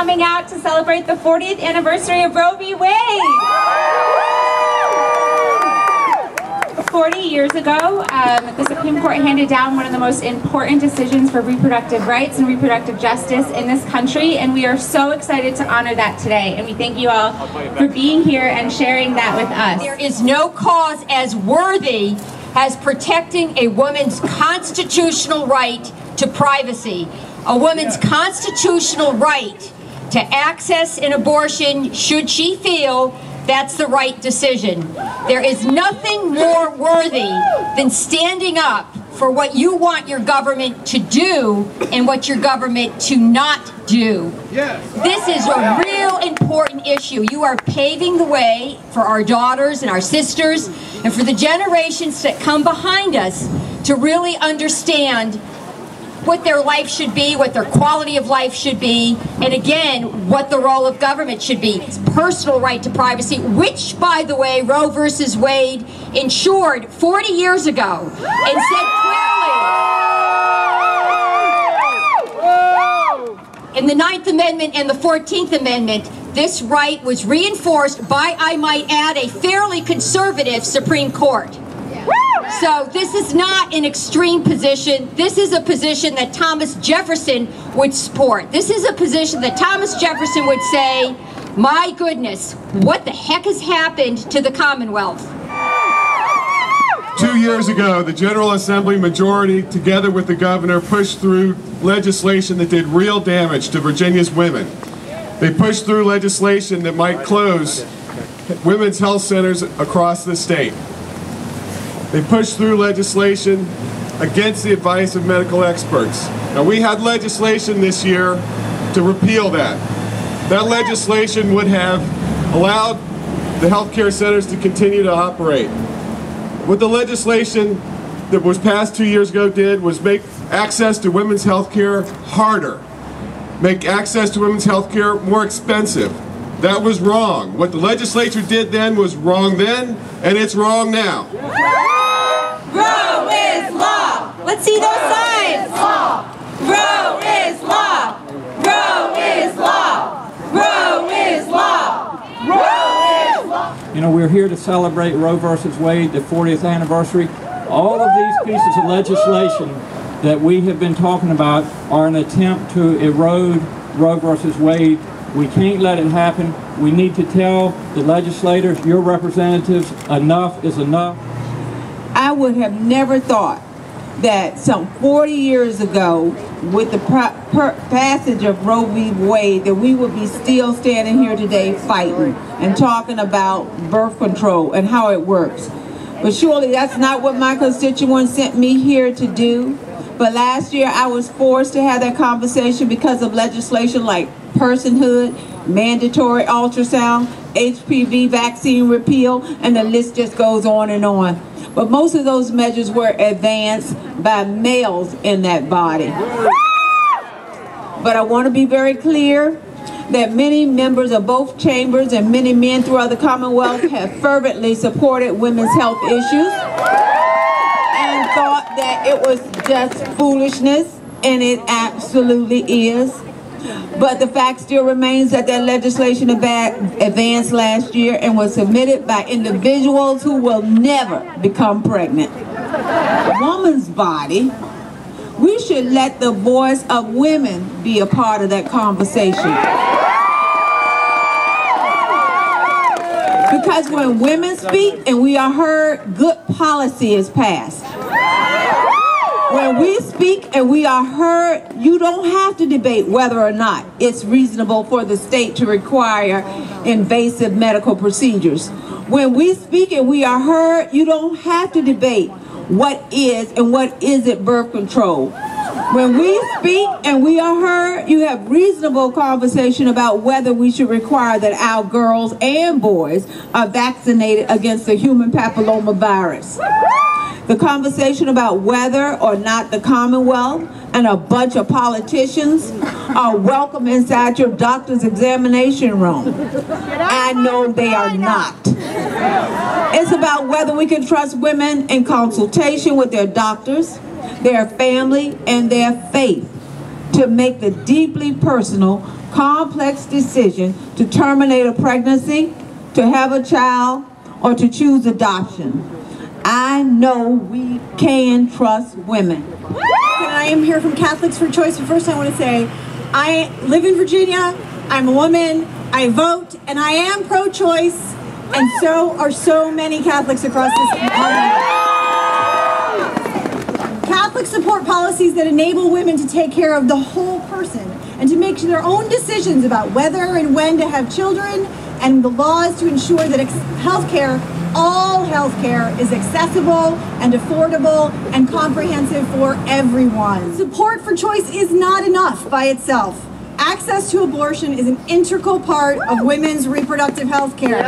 coming out to celebrate the 40th anniversary of Roe v. Wade. 40 years ago, the Supreme Court handed down one of the most important decisions for reproductive rights and reproductive justice in this country, and we are so excited to honor that today. And we thank you all for being here and sharing that with us. There is no cause as worthy as protecting a woman's constitutional right to privacy, a woman's constitutional right to access an abortion should she feel that's the right decision. There is nothing more worthy than standing up for what you want your government to do and what your government to not do. This is a real important issue. You are paving the way for our daughters and our sisters and for the generations that come behind us to really understand what their life should be, what their quality of life should be, and again, what the role of government should be. It's personal right to privacy, which, by the way, Roe versus Wade ensured 40 years ago and said clearly in the 9th Amendment and the 14th Amendment, this right was reinforced by, I might add, a fairly conservative Supreme Court. So this is not an extreme position. This is a position that Thomas Jefferson would support. This is a position that Thomas Jefferson would say, my goodness, what the heck has happened to the Commonwealth? 2 years ago, the General Assembly majority, together with the governor, pushed through legislation that did real damage to Virginia's women. They pushed through legislation that might close women's health centers across the state. They pushed through legislation against the advice of medical experts. Now, we had legislation this year to repeal that. That legislation would have allowed the healthcare centers to continue to operate. What the legislation that was passed 2 years ago did was make access to women's health care harder, make access to women's health care more expensive. That was wrong. What the legislature did then was wrong then, and it's wrong now. Roe is law! Let's see those signs! Roe is law! Roe is law! Roe is law! Roe is law! You know, we're here to celebrate Roe versus Wade, the 40th anniversary. All of these pieces of legislation that we have been talking about are an attempt to erode Roe versus Wade. We can't let it happen. We need to tell the legislators, your representatives, enough is enough. I would have never thought that some 40 years ago, with the passage of Roe v. Wade, that we would be still standing here today fighting and talking about birth control and how it works. But surely that's not what my constituents sent me here to do. But last year I was forced to have that conversation because of legislation like personhood, mandatory ultrasound, HPV vaccine repeal, and the list just goes on and on. But most of those measures were advanced by males in that body. But I want to be very clear that many members of both chambers and many men throughout the Commonwealth have fervently supported women's health issues and thought that it was just foolishness, and it absolutely is. But the fact still remains that that legislation advanced last year and was submitted by individuals who will never become pregnant. A woman's body, we should let the voice of women be a part of that conversation. Because when women speak and we are heard, good policy is passed. When we speak and we are heard, you don't have to debate whether or not it's reasonable for the state to require invasive medical procedures. When we speak and we are heard, you don't have to debate what is and what isn't birth control. When we speak and we are heard, you have reasonable conversation about whether we should require that our girls and boys are vaccinated against the human papilloma virus. The conversation about whether or not the Commonwealth and a bunch of politicians are welcome inside your doctor's examination room. I know they are not. It's about whether we can trust women in consultation with their doctors, their family, and their faith to make the deeply personal complex decision to terminate a pregnancy, to have a child, or to choose adoption. I know we can trust women. I am here from Catholics for Choice. But first I want to say, I live in Virginia, I'm a woman, I vote, and I am pro-choice, and so are so many Catholics across this country. Catholics support policies that enable women to take care of the whole person and to make their own decisions about whether and when to have children, and the laws to ensure that all healthcare is accessible and affordable and comprehensive for everyone. Support for choice is not enough by itself. Access to abortion is an integral part of women's reproductive health care.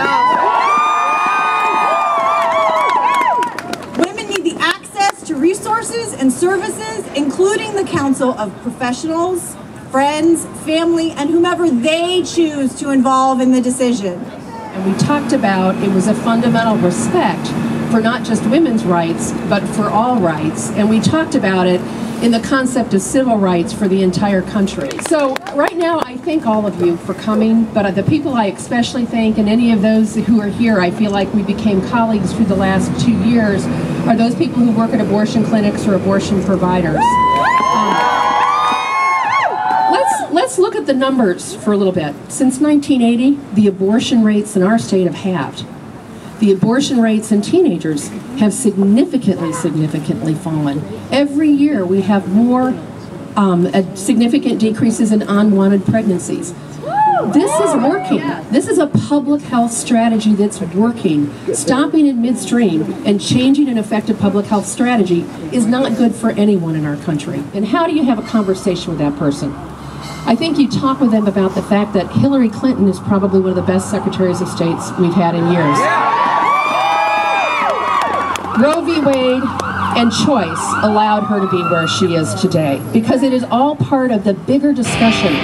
Women need the access to resources and services, including the counsel of professionals, friends, family, and whomever they choose to involve in the decision. And we talked about it was a fundamental respect for not just women's rights, but for all rights. And we talked about it in the concept of civil rights for the entire country. So right now, I thank all of you for coming, but the people I especially thank, and any of those who are here, I feel like we became colleagues through the last 2 years, are those people who work at abortion clinics or abortion providers. Let's look at the numbers for a little bit. Since 1980, the abortion rates in our state have halved. The abortion rates in teenagers have significantly fallen. Every year we have more significant decreases in unwanted pregnancies. This is working. This is a public health strategy that's working. Stopping in midstream and changing an effective public health strategy is not good for anyone in our country. And how do you have a conversation with that person? I think you talk with them about the fact that Hillary Clinton is probably one of the best secretaries of states we've had in years. Roe v. Wade and choice allowed her to be where she is today, because it is all part of the bigger discussion